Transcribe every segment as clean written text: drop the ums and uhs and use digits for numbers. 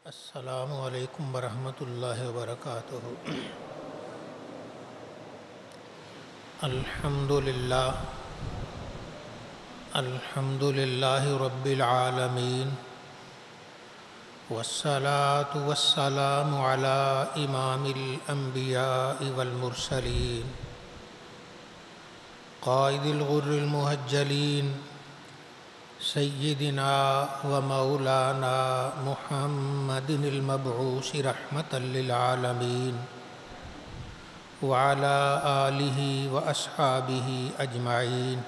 السلام علیکم ورحمۃ اللہ وبرکاتہ۔ الحمد للہ رب العالمین، والصلاة والسلام علی امام الانبیاء والمرسلین، قائد الغر المحجلین، سیدنا و مولانا محمد المبعوث رحمۃ للعالمین، وعلى آلہ واصحابہ اجمعین۔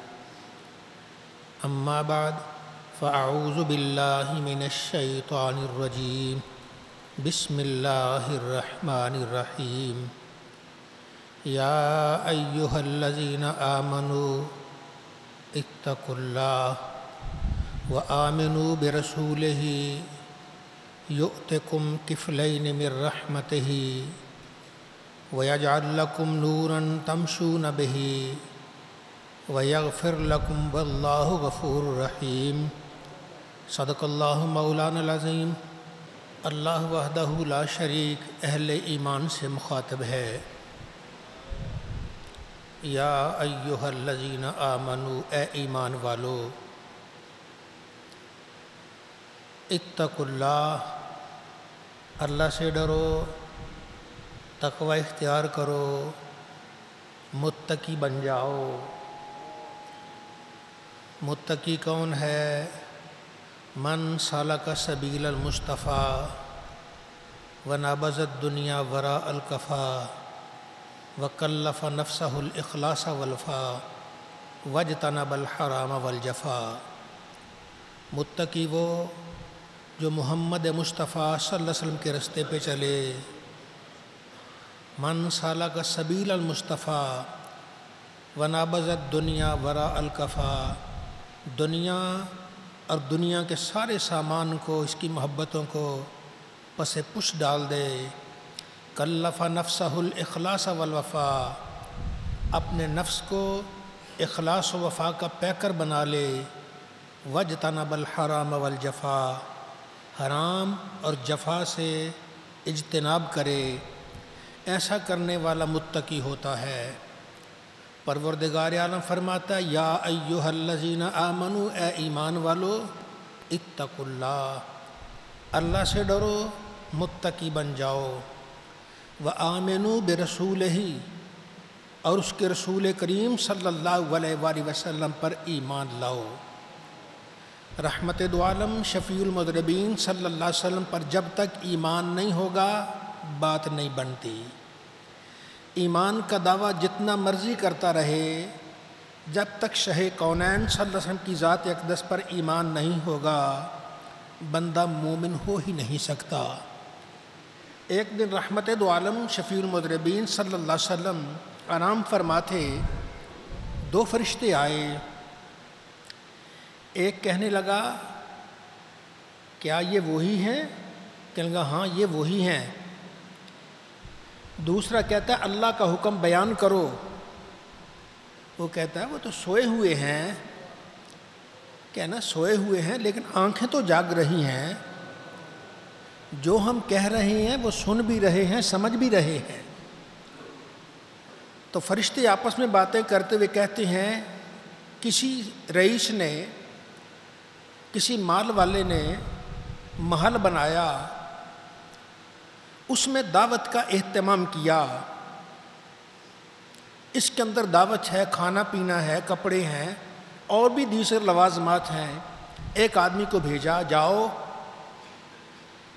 اما بعد فاعوذ باللہ من الشیطان الرجیم، بسم اللہ الرحمن الرحیم۔ یا ایہا الذین آمنوا اتقوا اللہ وآمنوا برسولہ یؤتکم کفلین من رحمتہ ویجعل لکم نورا تمشون بہ ویغفر لکم واللہ غفور رحیم۔ صدق اللہ مولانا العظیم۔ اللہ وحدہ لا شریک اہل ایمان سے مخاطب ہے۔ یا ایہا الذین آمنوا، اے ایمان والو، اتقوا اللہ، اللہ سے ڈرو، تقوی اختیار کرو، متقی بن جاؤ۔ متقی کون ہے؟ من سلک سبیل المصطفیٰ ونبذ الدنیا وراء الکفا وکلف نفسہ الاخلاص والوفا واجتنب الحرام والجفا۔ متقی وہ جو محمد مصطفیٰ صلی اللہ علیہ وسلم کے راستے پہ چلے۔ من سلک سبیل المصطفیٰ ونبذ الدنیا وراء الکفا، دنیا اور دنیا کے سارے سامان کو، اس کی محبتوں کو پس پش ڈال دے۔ کلف نفسہ الاخلاص والوفا، اپنے نفس کو اخلاص و وفا کا پیکر بنا لے۔ واجتنب الحرام والجفا، حرام اور جفا سے اجتناب کرے۔ ایسا کرنے والا متقی ہوتا ہے۔ پروردگار عالم فرماتا ہے، یا ایہا الذین آمنوا، اے ایمان والو، اتقوا اللہ، اللہ سے ڈرو، متقی بن جاؤ۔ وآمنوا برسولہ، اور اس کے رسول کریم صلی اللہ علیہ وآلہ وسلم پر ایمان لاؤ۔ رحمت دو عالم شفیع المذنبین صلی اللہ علیہ وسلم پر جب تک ایمان نہیں ہوگا بات نہیں بنتی۔ ایمان کا دعویٰ جتنا مرضی کرتا رہے، جب تک شاہ کونین صلی اللہ علیہ وسلم کی ذات اقدس پر ایمان نہیں ہوگا بندہ مومن ہو ہی نہیں سکتا۔ ایک دن رحمت دو عالم شفیع المذنبین صلی اللہ علیہ وسلم آرام فرما تھے، دو فرشتے آئے۔ ایک کہنے لگا، کیا یہ وہی ہیں؟ کہنے لگا، ہاں یہ وہی ہیں۔ دوسرا کہتا ہے، اللہ کا حکم بیان کرو۔ وہ کہتا ہے، وہ تو سوئے ہوئے ہیں۔ کہنا سوئے ہوئے ہیں لیکن آنکھیں تو جاگ رہی ہیں، جو ہم کہہ رہے ہیں وہ سن بھی رہے ہیں، سمجھ بھی رہے ہیں۔ تو فرشتے آپس میں باتیں کرتے ہوئے کہتے ہیں، کسی رئیس نے، کسی مال والے نے محل بنایا، اس میں دعوت کا اہتمام کیا۔ اس کے اندر دعوت ہے، کھانا پینا ہے، کپڑے ہیں، اور بھی دیگر لوازمات ہیں۔ ایک آدمی کو بھیجا، جاؤ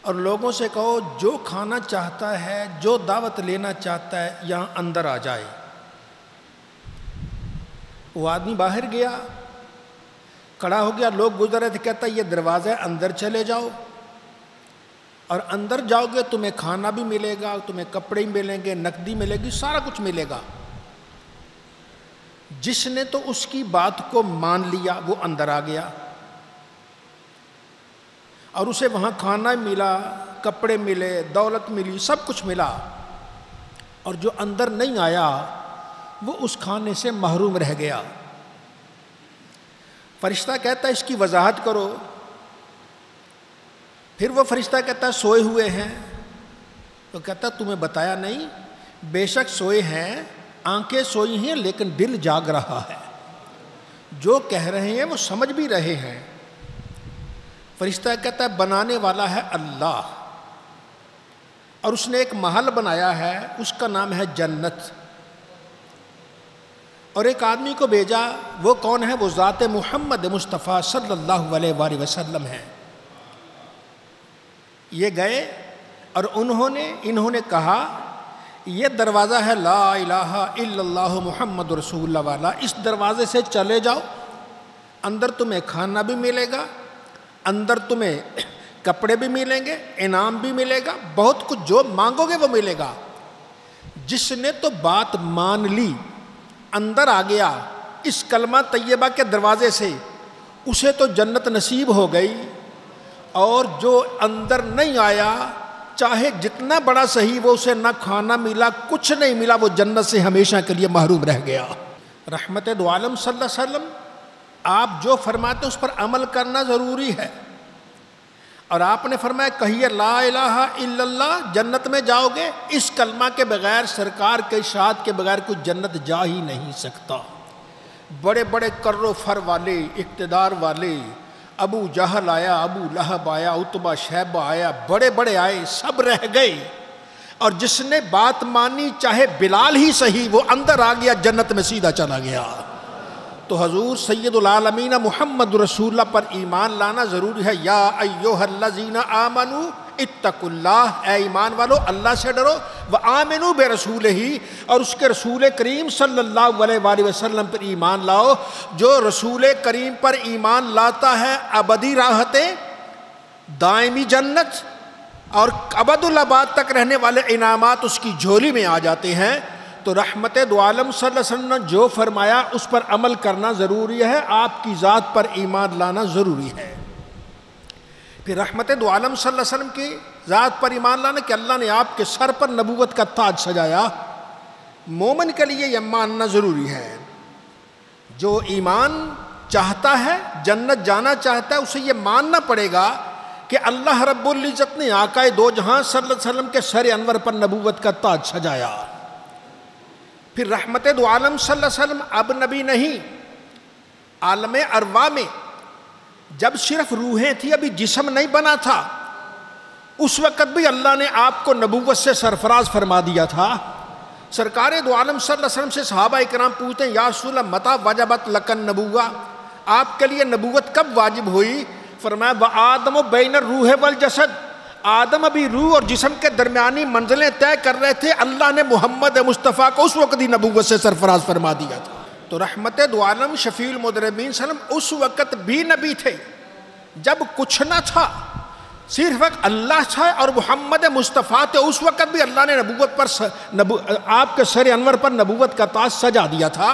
اور لوگوں سے کہو جو کھانا چاہتا ہے، جو دعوت لینا چاہتا ہے، یہاں اندر آ جائے۔ وہ آدمی باہر گیا، کھڑا ہو گیا، لوگ گزر رہے تھے، کہتا یہ دروازہ ہے، اندر چلے جاؤ، اور اندر جاؤ گے تمہیں کھانا بھی ملے گا، تمہیں کپڑے ملیں گے، نقدی ملے گی، سارا کچھ ملے گا۔ جس نے تو اس کی بات کو مان لیا وہ اندر آ گیا، اور اسے وہاں کھانا ملا، کپڑے ملے، دولت ملی، سب کچھ ملا۔ اور جو اندر نہیں آیا وہ اس کھانے سے محروم رہ گیا۔ فرشتہ کہتا ہے اس کی وضاحت کرو۔ پھر وہ فرشتہ کہتا ہے سوئے ہوئے ہیں، تو کہتا ہے تمہیں بتایا نہیں، بے شک سوئے ہیں، آنکھیں سوئی ہیں لیکن دل جاگ رہا ہے، جو کہہ رہے ہیں وہ سمجھ بھی رہے ہیں۔ فرشتہ کہتا ہے بنانے والا ہے اللہ، اور اس نے ایک محل بنایا ہے، اس کا نام ہے جنت، اور ایک آدمی کو بھیجا، وہ کون ہے؟ وہ ذات محمد مصطفیٰ صلی اللہ علیہ وآلہ وسلم ہے۔ یہ گئے اور انہوں نے کہا یہ دروازہ ہے لا الہ الا اللہ محمد رسول اللہ والا، اس دروازے سے چلے جاؤ، اندر تمہیں کھانا بھی ملے گا، اندر تمہیں کپڑے بھی ملیں گے، انعام بھی ملے گا، بہت کچھ جو مانگو گے وہ ملے گا۔ جس نے تو بات مان لی، اندر آ گیا اس کلمہ طیبہ کے دروازے سے، اسے تو جنت نصیب ہو گئی، اور جو اندر نہیں آیا چاہے جتنا بڑا صحیح وہ اسے نہ کھانا ملا، کچھ نہیں ملا، وہ جنت سے ہمیشہ کے لیے محروم رہ گیا۔ رحمت دو عالم صلی اللہ علیہ وسلم آپ جو فرماتے ہیں اس پر عمل کرنا ضروری ہے، اور آپ نے فرمایا کہیے لا الہ الا اللہ، جنت میں جاؤ گے، اس کلمہ کے بغیر، سرکار کے ارشاد کے بغیر کوئی جنت جا ہی نہیں سکتا۔ بڑے بڑے کر و فر والے، اقتدار والے، ابو جہل آیا، ابو لہب آیا، عتبہ شیبہ آیا، بڑے بڑے آئے، سب رہ گئے، اور جس نے بات مانی چاہے بلال ہی صحیح، وہ اندر آ گیا، جنت میں سیدھا چلا گیا۔ تو حضور سید العالمین محمد رسول اللہ پر ایمان لانا ضروری ہے۔ یا ایھا الذین آمنوا اتقوا اللہ، اے ایمان والو اللہ سے ڈرو، وآمنوا برسولہ، اور اس کے رسول کریم صلی اللہ علیہ وآلہ وسلم پر ایمان لاؤ۔ جو رسول کریم پر ایمان لاتا ہے ابدی راحتیں، دائمی جنت اور ابد الآباد تک رہنے والے انعامات اس کی جھولی میں آ جاتے ہیں۔ تو رحمت دو عالم صلی اللہ علیہ وسلم نے جو فرمایا اس پر عمل کرنا ضروری ہے، آپ کی ذات پر ایمان لانا ضروری ہے۔ پھر رحمت دو عالم صلی اللہ علیہ وسلم کی ذات پر ایمان لانا کہ اللہ نے آپ کے سر پر نبوت کا تاج سجایا، مومن کے لیے یہ ماننا ضروری ہے۔ جو ایمان چاہتا ہے، جنت جانا چاہتا ہے، اسے یہ ماننا پڑے گا کہ اللہ رب العزت نے آقائے دو جہاں صلی اللہ علیہ وسلم کے سر انور پر نبوت کا تاج سجایا۔ پھر رحمت دو عالم صلی اللہ علیہ وسلم اب نبی نہیں، عالم ارواح میں جب صرف روحیں تھی، ابھی جسم نہیں بنا تھا، اس وقت بھی اللہ نے آپ کو نبوت سے سرفراز فرما دیا تھا۔ سرکار دو عالم صلی اللہ علیہ وسلم سے صحابہ اکرام پوچھتے ہیں یا رسول اللہ متی وجبت لک النبوۃ، آپ کے لیے نبوت کب واجب ہوئی؟ فرمایا وآدم بین الروح والجسد، آدم ابھی روح اور جسم کے درمیانی منزلیں طے کر رہے تھے، اللہ نے محمد مصطفیٰ کو اس وقت ہی نبوت سے سرفراز فرما دیا تھا۔ تو رحمت دو عالم شفیع المذنبین صلی اللہ علیہ وسلم اس وقت بھی نبی تھے جب کچھ نہ تھا، صرف اللہ تھا اور محمد مصطفیٰ تھے، اس وقت بھی اللہ نے نبوت پر آپ کے سر انور پر نبوت کا تاج سجا دیا تھا۔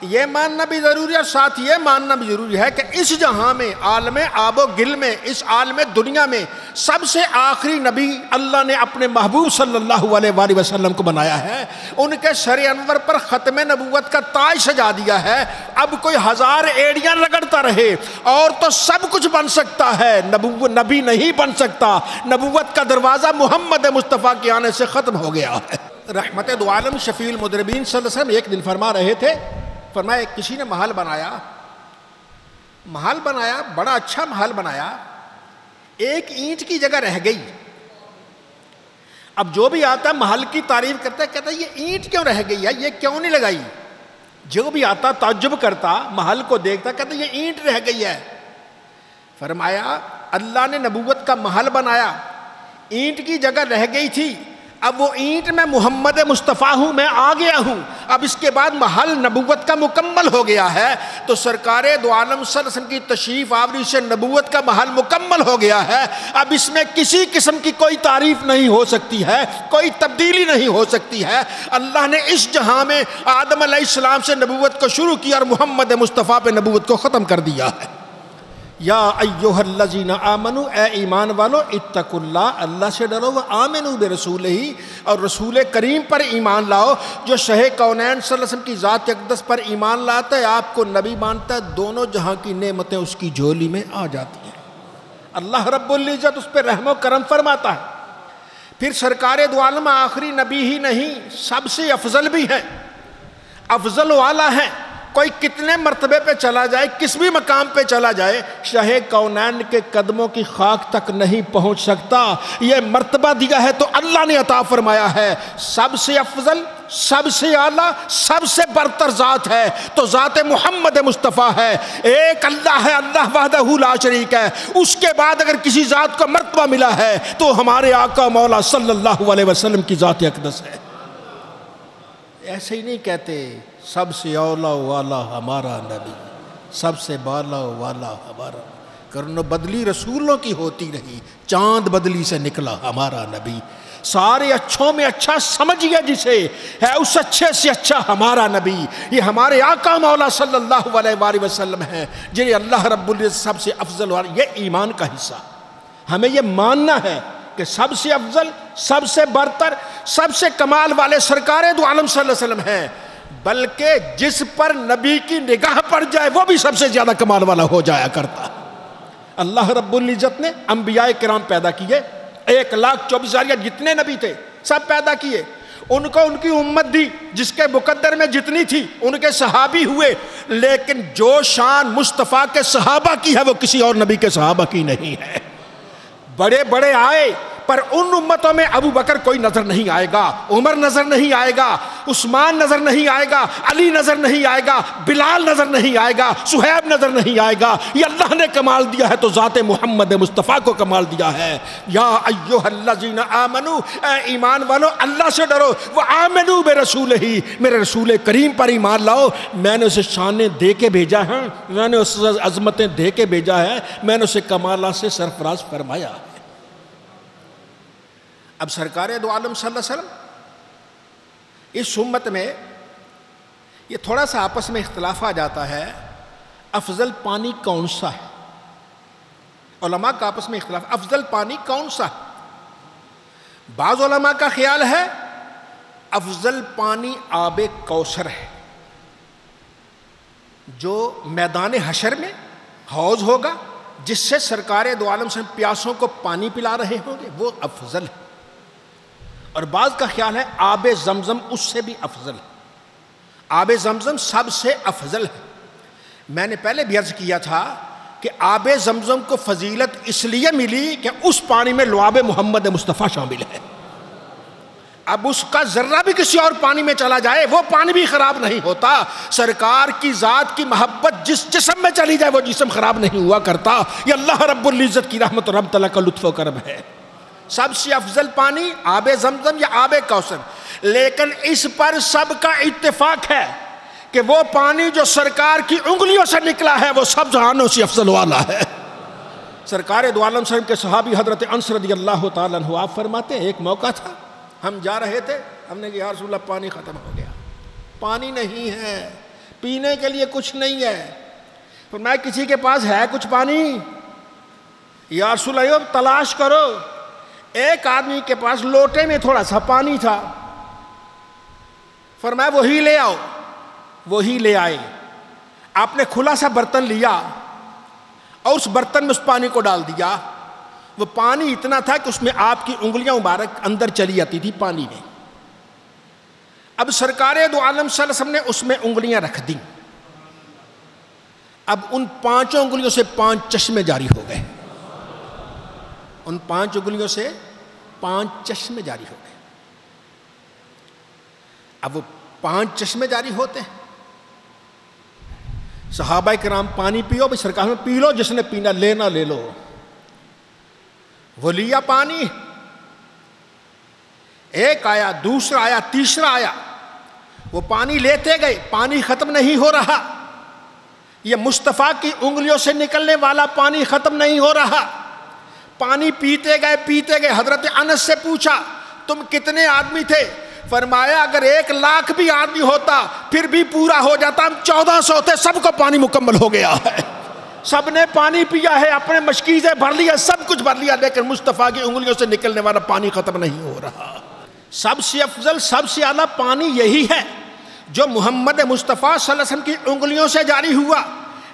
یہ ماننا بھی ضروری ہے، اور ساتھ یہ ماننا بھی ضروری ہے کہ اس جہاں میں، عالم آب و گل میں، اس عالم دنیا میں سب سے آخری نبی اللہ نے اپنے محبوب صلی اللہ علیہ وآلہ وسلم کو بنایا ہے، ان کے سر انور پر ختم نبوت کا تاج سجا دیا ہے۔ اب کوئی ہزار ایڑیاں رگڑتا رہے اور تو سب کچھ بن سکتا ہے، نبی نہیں بن سکتا۔ نبوت کا دروازہ محمد مصطفیٰ کے آنے سے ختم ہو گیا ہے۔ رحمت دو عالم شفیع المذنبین صلی اللہ علیہ وسلم ایک دن فرما رہے تھے، فرمایا کسی نے محل بنایا، بڑا اچھا محل بنایا، ایک اینٹ کی جگہ رہ گئی۔ اب جو بھی آتا محل کی تعریف کرتا ہے، کہتا ہے یہ اینٹ کیوں رہ گئی ہے، یہ کیوں نہیں لگائی؟ جو بھی آتا تعجب کرتا، محل کو دیکھتا، کہتا یہ اینٹ رہ گئی ہے۔ فرمایا اللہ نے نبوت کا محل بنایا، اینٹ کی جگہ رہ گئی تھی، اب وہ اینٹ میں محمد مصطفیٰ ہوں، میں آ گیا ہوں، اب اس کے بعد محل نبوت کا مکمل ہو گیا ہے۔ تو سرکار دو عالم صلی اللہ علیہ وسلم کی تشریف آوری سے نبوت کا محل مکمل ہو گیا ہے، اب اس میں کسی قسم کی کوئی تعریف نہیں ہو سکتی ہے، کوئی تبدیلی نہیں ہو سکتی ہے۔ اللہ نے اس جہاں میں آدم علیہ السلام سے نبوت کو شروع کیا اور محمد مصطفیٰ پہ نبوت کو ختم کر دیا ہے۔ یا ایھا الذین آمنوا، اے ایمان والو، اتقوا اللہ، اللہ سے ڈرو، وآمنوا برسولہ، اور رسول کریم پر ایمان لاؤ۔ جو شہ کونین صلی اللہ علیہ وسلم کی ذات اقدس پر ایمان لاتا ہے، آپ کو نبی مانتا ہے، دونوں جہاں کی نعمتیں اس کی جھولی میں آ جاتی ہیں۔ اللہ رب العزت اس پہ رحم و کرم فرماتا ہے۔ پھر سرکار دو عالم آخری نبی ہی نہیں، سب سے افضل بھی ہے، افضل والا ہے۔ کوئی کتنے مرتبے پہ چلا جائے، کس بھی مقام پہ چلا جائے، شاہ کونین کے قدموں کی خاک تک نہیں پہنچ سکتا۔ یہ مرتبہ دیا ہے تو اللہ نے عطا فرمایا ہے۔ سب سے افضل، سب سے اعلیٰ، سب سے برتر ذات ہے تو ذات محمد مصطفیٰ ہے۔ ایک اللہ ہے، اللہ وحدہ لا شریک ہے۔ اس کے بعد اگر کسی ذات کو مرتبہ ملا ہے تو ہمارے آقا مولا صلی اللہ علیہ وسلم کی ذات اقدس ہے۔ ایسے ہی نہیں کہتے سب سے اولا والا ہمارا نبی، سب سے بالا والا ہمارا، کرن بدلی رسولوں کی ہوتی رہی، چاند بدلی سے نکلا ہمارا نبی۔ سارے اچھوں میں اچھا سمجھیے جسے، ہے اس اچھے سے اچھا ہمارا نبی۔ یہ ہمارے آقا مولا صلی اللہ علیہ وآلہ وسلم ہیں جنہیں اللہ رب العزت سب سے افضل والا۔ یہ ایمان کا حصہ، ہمیں یہ ماننا ہے کہ سب سے افضل، سب سے برتر، سب سے کمال والے سرکار دو عالم صلی اللہ علیہ وسلم ہیں، بلکہ جس پر نبی کی نگاہ پڑ جائے وہ بھی سب سے زیادہ کمال والا ہو جایا کرتا۔ اللہ رب العزت نے انبیاء کرام پیدا کیے، 1,24,000 جتنے نبی تھے سب پیدا کیے، ان کو ان کی امت دی جس کے مقدر میں جتنی تھی، ان کے صحابی ہوئے، لیکن جو شان مصطفیٰ کے صحابہ کی ہے وہ کسی اور نبی کے صحابہ کی نہیں ہے۔ بڑے بڑے آئے پر ان امتوں میں ابو بکر کوئی نظر نہیں آئے گا، عمر نظر نہیں آئے گا، عثمان نظر نہیں آئے گا، علی نظر نہیں آئے گا، بلال نظر نہیں آئے گا، صہیب نظر نہیں آئے گا۔ یہ اللہ نے کمال دیا ہے تو ذات محمد مصطفیٰ کو کمال دیا ہے۔ یا ایھا الذین آمنو، اے ایمان والو اللہ سے ڈرو، وآمنوا برسولہ، میرے رسول کریم پر ایمان لاؤ۔ میں نے اسے شانیں دے کے بھیجا ہے، میں نے اسے عظمتیں دے کے بھیجا ہے، میں نے اسے کمالات سے سرفراز فرمایا ہے۔ اب سرکار دو عالم صلی اللہ علیہ وسلم اس امت میں یہ تھوڑا سا آپس میں اختلاف آ جاتا ہے، افضل پانی کون سا ہے؟ علماء کا آپس میں اختلاف، افضل پانی کون سا ہے؟ بعض علماء کا خیال ہے افضل پانی آب کوثر ہے، جو میدان حشر میں حوض ہوگا جس سے سرکار دو عالم سے پیاسوں کو پانی پلا رہے ہوں گے، وہ افضل ہے۔ اور بعض کا خیال ہے آب زمزم اس سے بھی افضل ہے، آب زمزم سب سے افضل ہے۔ میں نے پہلے بھی عرض کیا تھا کہ آب زمزم کو فضیلت اس لیے ملی کہ اس پانی میں لعاب محمد مصطفیٰ شامل ہے۔ اب اس کا ذرہ بھی کسی اور پانی میں چلا جائے وہ پانی بھی خراب نہیں ہوتا۔ سرکار کی ذات کی محبت جس جسم میں چلی جائے وہ جسم خراب نہیں ہوا کرتا۔ یہ اللہ رب العزت کی رحمت اور رب تعالیٰ کا لطف و کرم ہے۔ سب سے افضل پانی آب زمزم یا آب کوثر، لیکن اس پر سب کا اتفاق ہے کہ وہ پانی جو سرکار کی انگلیوں سے نکلا ہے وہ سب جہانوں سے افضل والا ہے۔ سرکار دو عالم صلی اللہ علیہ وسلم کے صحابی حضرت انس رضی اللہ تعالیٰ عنہ آپ فرماتے ہیں ایک موقع تھا، ہم جا رہے تھے، ہم نے کہا یا رسول اللہ پانی ختم ہو گیا، پانی نہیں ہے، پینے کے لیے کچھ نہیں ہے۔ فرمایا کسی کے پاس ہے کچھ پانی؟ یا رسول اللہ تلاش کرو۔ ایک آدمی کے پاس لوٹے میں تھوڑا سا پانی تھا، فرمایا وہی لے آؤ، وہی لے آئے۔ آپ نے کھلا سا برتن لیا اور اس برتن میں اس پانی کو ڈال دیا۔ وہ پانی اتنا تھا کہ اس میں آپ کی انگلیاں مبارک اندر چلی جاتی تھی پانی میں۔ اب سرکار دو عالم صلی اللہ علیہ وسلم نے اس میں انگلیاں رکھ دیں، اب ان 5 انگلیوں سے 5 چشمے جاری ہو گئے، ان 5 انگلیوں سے 5 چشمے جاری ہو گئے۔ اب وہ 5 چشمے جاری ہوتے ہیں، صحابہ کرام پانی پیو، بھائی سرکار میں پی لو، جس نے پینا لینا لے لو۔ وہ لیا پانی، ایک آیا، دوسرا آیا، تیسرا آیا، وہ پانی لیتے گئے، پانی ختم نہیں ہو رہا۔ یہ مصطفیٰ کی انگلیوں سے نکلنے والا پانی ختم نہیں ہو رہا۔ پانی پیتے گئے۔ حضرت انس سے پوچھا تم کتنے آدمی تھے؟ فرمایا اگر 1,00,000 بھی آدمی ہوتا پھر بھی پورا ہو جاتا، ہم 1400 تھے، سب کو پانی مکمل ہو گیا ہے، سب نے پانی پیا ہے، اپنے مشکیزیں بھر لیا، سب کچھ بھر لیا، لیکن مصطفیٰ کی انگلیوں سے نکلنے والا پانی ختم نہیں ہو رہا۔ سب سے افضل، سب سے اعلیٰ پانی یہی ہے جو محمد مصطفیٰ صلی اللہ علیہ وسلم کی انگلیوں سے جاری ہوا۔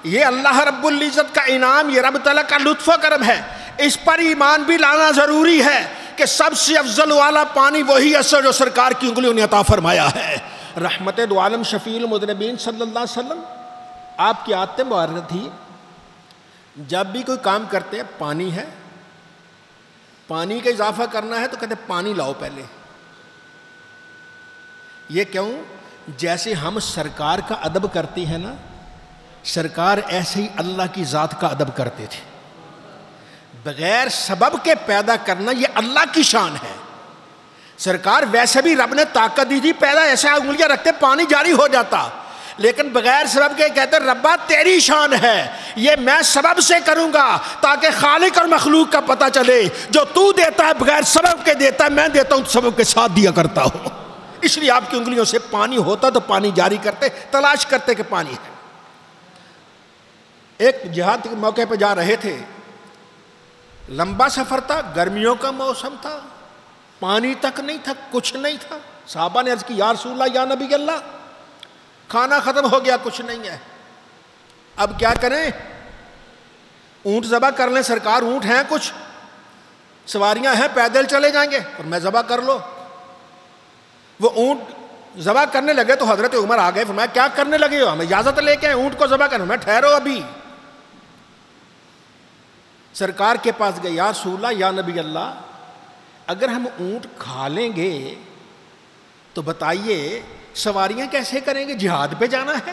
یہ اللہ رب العزت کا انعام، یہ رب تعالیٰ کا لطف و کرم ہے۔ اس پر ایمان بھی لانا ضروری ہے کہ سب سے افضل والا پانی وہی ہے جو سرکار کی انگلیوں نے عطا فرمایا ہے۔ رحمت دو عالم شفیع المذنبین صلی اللہ علیہ وسلم، آپ کی عادت مبارکہ تھی جب بھی کوئی کام کرتے ہیں، پانی ہے، پانی کا اضافہ کرنا ہے تو کہتے ہیں پانی لاؤ پہلے۔ یہ کیوں؟ جیسے ہم سرکار کا ادب کرتے ہیں نا، سرکار ایسے ہی اللہ کی ذات کا ادب کرتے تھے۔ بغیر سبب کے پیدا کرنا یہ اللہ کی شان ہے۔ سرکار ویسے بھی رب نے طاقت دی تھی، پیدا ایسا انگلیاں رکھتے پانی جاری ہو جاتا، لیکن بغیر سبب کے کہتے ربا تیری شان ہے، یہ میں سبب سے کروں گا تاکہ خالق اور مخلوق کا پتہ چلے، جو تو دیتا ہے بغیر سبب کے دیتا ہے، میں دیتا ہوں سبب کے ساتھ دیا کرتا ہوں۔ اس لیے آپ کی انگلیوں سے پانی ہوتا تو پانی جاری کرتے، تلاش کرتے کہ پانی ہے۔ ایک جہاد کے موقع پہ جا رہے تھے، لمبا سفر تھا، گرمیوں کا موسم تھا، پانی تک نہیں تھا، کچھ نہیں تھا۔ صحابہ نے عرض کی یا رسول اللہ، یا نبی اللہ، کھانا ختم ہو گیا، کچھ نہیں ہے، اب کیا کریں؟ اونٹ ذبح کر لیں سرکار، اونٹ ہیں کچھ، سواریاں ہیں، پیدل چلے جائیں گے، اور میں ذبح کر لو۔ وہ اونٹ ذبح کرنے لگے تو حضرت عمر آ گئے، فرمایا کیا کرنے لگے ہو؟ ہمیں اجازت لے کے اونٹ کو ذبح کرنا۔ میں ٹھہرو ابھی۔ سرکار کے پاس گئے، یا رسول اللہ، یا نبی اللہ، اگر ہم اونٹ کھا لیں گے تو بتائیے سواریاں کیسے کریں گے؟ جہاد پہ جانا ہے،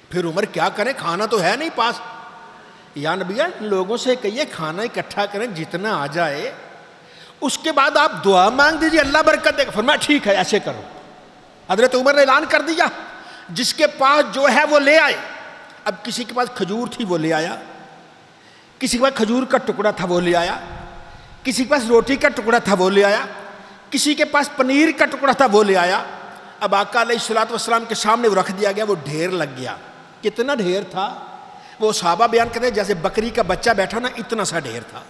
پھر عمر کیا کریں؟ کھانا تو ہے نہیں پاس۔ یا نبی اللہ، لوگوں سے کہیے کھانا اکٹھا کریں جتنا آ جائے، اس کے بعد آپ دعا مانگ دیجیے، اللہ برکت دے گا۔ فرمایا ٹھیک ہے، ایسے کرو۔ حضرت عمر نے اعلان کر دیا، جس کے پاس جو ہے وہ لے آئے۔ اب کسی کے پاس کھجور تھی وہ لے آیا، کسی کے پاس کھجور کا ٹکڑا تھا وہ لے آیا، کسی کے پاس روٹی کا ٹکڑا تھا وہ لے آیا، کسی کے پاس پنیر کا ٹکڑا تھا وہ لے آیا۔ اب آقا علیہ الصلوۃ والسلام کے سامنے وہ رکھ دیا گیا، وہ ڈھیر لگ گیا۔ کتنا ڈھیر تھا؟ وہ صحابہ بیان کرتے ہیں جیسے بکری کا بچہ بیٹھا نا، اتنا سا ڈھیر تھا۔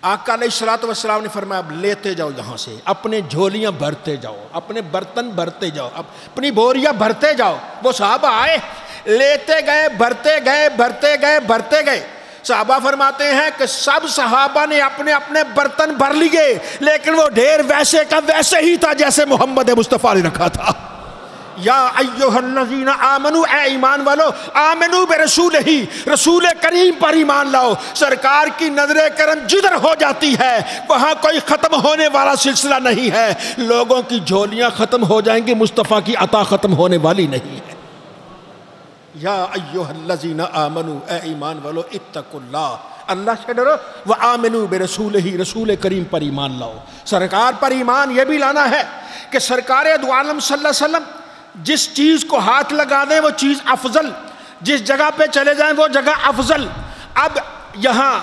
آقا علیہ الصلوۃ والسلام نے فرمایا اب لیتے جاؤ یہاں سے، اپنے جھولیاں بھرتے جاؤ، اپنے برتن بھرتے جاؤ، اپنی بوریاں بھرتے جاؤ۔ وہ صحابہ آئے، لیتے گئے، بھرتے گئے، بھرتے گئے، بھرتے گئے۔ صحابہ فرماتے ہیں کہ سب صحابہ نے اپنے اپنے برتن بھر لیے، لیکن وہ ڈھیر ویسے کا ویسے ہی تھا جیسے محمد مصطفیٰ نے رکھا تھا۔ یا ایھا الذین آمنو، اے ایمان والو، آمنو برسول ہی، رسول کریم پر ایمان لاؤ۔ سرکار کی نظر کرم جدھر ہو جاتی ہے وہاں کوئی ختم ہونے والا سلسلہ نہیں ہے۔ لوگوں کی جھولیاں ختم ہو جائیں گی، مصطفیٰ کی عطا ختم ہونے والی نہیں ہے۔ یا ایھا الذین آمنو، اے ایمان والو، اتقوا اللہ، اللہ سے ڈرو، وآمنوا برسولہ، رسول کریم پر ایمان لاؤ۔ سرکار پر ایمان یہ بھی لانا ہے کہ سرکار دو عالم صلی اللہ علیہ وسلم جس چیز کو ہاتھ لگا دیں وہ چیز افضل، جس جگہ پہ چلے جائیں وہ جگہ افضل۔ اب یہاں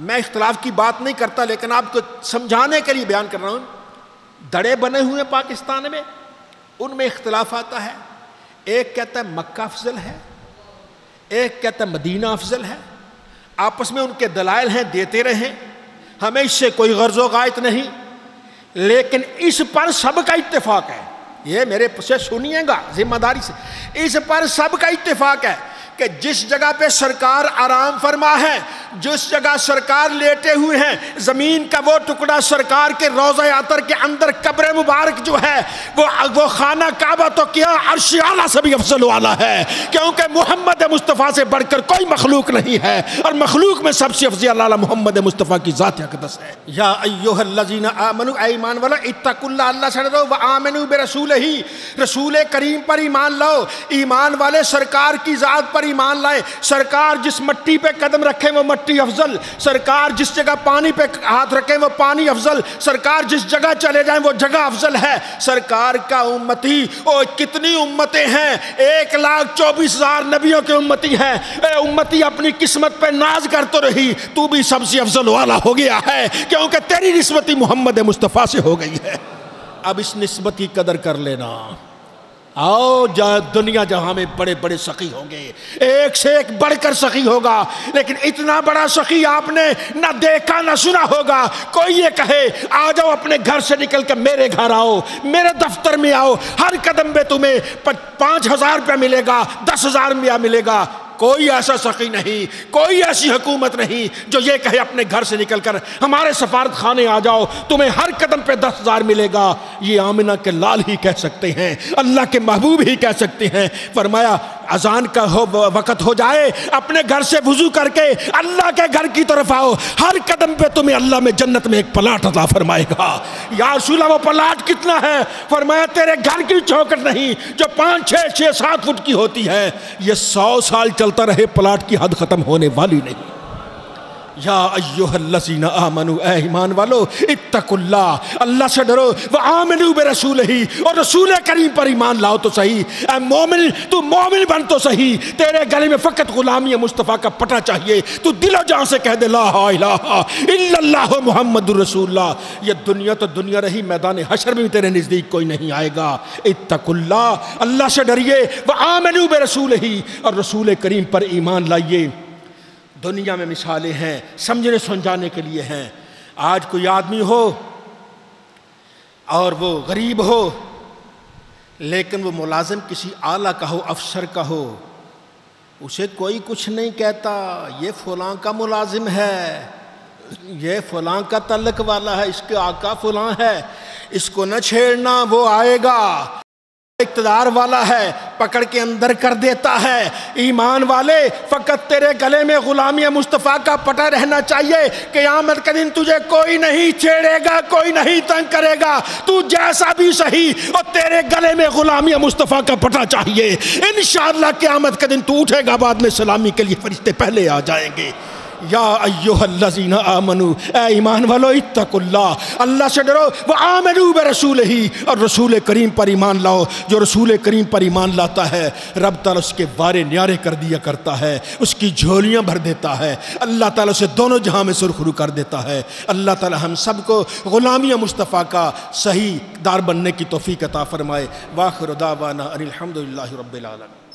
میں اختلاف کی بات نہیں کرتا، لیکن آپ کو سمجھانے کے لیے بیان کر رہا ہوں۔ دڑے بنے ہوئے پاکستان میں، ان میں اختلاف آتا ہے۔ ایک کہتا ہے مکہ افضل ہے، ایک کہتا ہے مدینہ افضل ہے۔ آپس میں ان کے دلائل ہیں، دیتے رہیں، ہمیں اس سے کوئی غرض و غایت نہیں، لیکن اس پر سب کا اتفاق ہے۔ یہ میرے سے سنیے گا ذمہ داری سے، اس پر سب کا اتفاق ہے کہ جس جگہ پہ سرکار آرام فرما ہے، جس جگہ سرکار لیٹے ہوئے ہیں، زمین کا وہ ٹکڑا سرکار کے روضہ اطہر کے اندر قبر مبارک جو ہے وہ خانہ کعبہ تو کیا عرش اعلیٰ سے بھی افضل والا ہے، کیونکہ محمد مصطفیٰ سے بڑھ کر کوئی مخلوق نہیں ہے، اور مخلوق میں سب سے افضل اعلیٰ محمد مصطفیٰ کی ذات اقدس ہے۔ یا ایھا الذین آمنوا، اے ایمان والا، اتقوا اللہ، اللہ سے ڈرو، وآمنوا برسولہ، رسول کریم پر ایمان لاؤ۔ ایمان والے سرکار کی ذات پر ایمان لائے۔ سرکار جس مٹی پہ قدم رکھیں وہ مٹی افضل، سرکار جس جگہ پانی پہ ہاتھ رکھیں وہ پانی افضل، سرکار جس جگہ چلے جائیں وہ جگہ افضل ہے۔ سرکار کا امتی، او کتنی امتیں ہیں، 1,24,000 نبیوں کے امتی ہیں۔ اے امتی، اپنی قسمت پہ ناز کر تو رہی، تو بھی سب سے افضل والا ہو گیا ہے، کیونکہ تیری نسبت محمد مصطفیٰ سے ہو گئی ہے۔ اب اس نسبت کی قدر کر لینا۔ آؤ، دنیا جہاں میں بڑے بڑے سخی ہوں گے، ایک سے ایک بڑھ کر سخی ہوگا، لیکن اتنا بڑا سخی آپ نے نہ دیکھا نہ سنا ہوگا۔ کوئی یہ کہے آ جاؤ اپنے گھر سے نکل کے میرے گھر آؤ، میرے دفتر میں آؤ، ہر قدم پہ تمہیں 5,000 روپیہ ملے گا، 10,000 روپیہ ملے گا۔ کوئی ایسا سخی نہیں، کوئی ایسی حکومت نہیں جو یہ کہے اپنے گھر سے نکل کر ہمارے سفارت خانے آ جاؤ، تمہیں ہر قدم پہ 10,000 ملے گا۔ یہ آمنہ کے لال ہی کہہ سکتے ہیں، اللہ کے محبوب ہی کہہ سکتے ہیں۔ فرمایا اذان کا وقت ہو جائے، اپنے گھر سے وضو کر کے اللہ کے گھر کی طرف آؤ، ہر قدم پہ تمہیں اللہ میں جنت میں ایک پلاٹ عطا فرمائے گا۔ یا رسول اللہ وہ پلاٹ کتنا ہے؟ فرمایا تیرے گھر کی چوکھٹ نہیں جو 5, 6, 7 فٹ کی ہوتی ہے، یہ 100 سال چلتا رہے پلاٹ کی حد ختم ہونے والی نہیں۔ یا ایھا الذین آمنوا، اے ایمان والو، اتقوا اللہ، اللہ سے ڈرو، وآمنوا برسولہ، اور رسول کریم پر ایمان لاؤ تو صحیح۔ اے مومن، تو مومن بن تو صحیح، تیرے گلے میں فقط غلامی مصطفیٰ کا پٹا چاہیے، تو دل و جان سے کہہ دے لا الہ الا اللہ محمد رسول اللہ۔ یہ دنیا تو دنیا رہی، میدان حشر میں بھی تیرے نزدیک کوئی نہیں آئے گا۔ اتقوا اللہ، اللہ سے ڈریے، وآمنوا برسولہ، اور رسول کریم پر ایمان لائیے۔ دنیا میں مثالیں ہیں، سمجھنے سمجھانے کے لیے ہیں۔ آج کوئی آدمی ہو اور وہ غریب ہو، لیکن وہ ملازم کسی اعلیٰ کا ہو، افسر کا ہو، اسے کوئی کچھ نہیں کہتا، یہ فلاں کا ملازم ہے، یہ فلاں کا تعلق والا ہے، اس کے آقا فلاں ہے، اس کو نہ چھیڑنا، وہ آئے گا۔ اقتدار والا ہے، پکڑ کے اندر کر دیتا ہے۔ ایمان والے، فقط تیرے گلے میں غلامی مصطفیٰ کا پٹا رہنا چاہیے، قیامت کے دن تجھے کوئی نہیں چھیڑے گا، کوئی نہیں تنگ کرے گا، تو جیسا بھی صحیح، اور تیرے گلے میں غلامی مصطفیٰ کا پٹا چاہیے۔ انشاءاللہ قیامت کے دن تو اٹھے گا، بعد میں سلامی کے لیے فرشتے پہلے آ جائیں گے۔ یا ایھا الذین آمنوا، اے ایمان والو، اتقوا اللہ، اللہ سے ڈرو، وآمنوا برسولہ، اور رسول کریم پر ایمان لاؤ۔ جو رسول کریم پر ایمان لاتا ہے، رب تعالیٰ اس کے وارے نیارے کر دیا کرتا ہے، اس کی جھولیاں بھر دیتا ہے، اللہ تعالیٰ سے دونوں جہاں میں سرخرو کر دیتا ہے۔ اللہ تعالیٰ ہم سب کو غلامی مصطفیٰ کا صحیح دار بننے کی توفیق عطا فرمائے۔ وآخر دعوانا ان الحمد للہ رب العالمین۔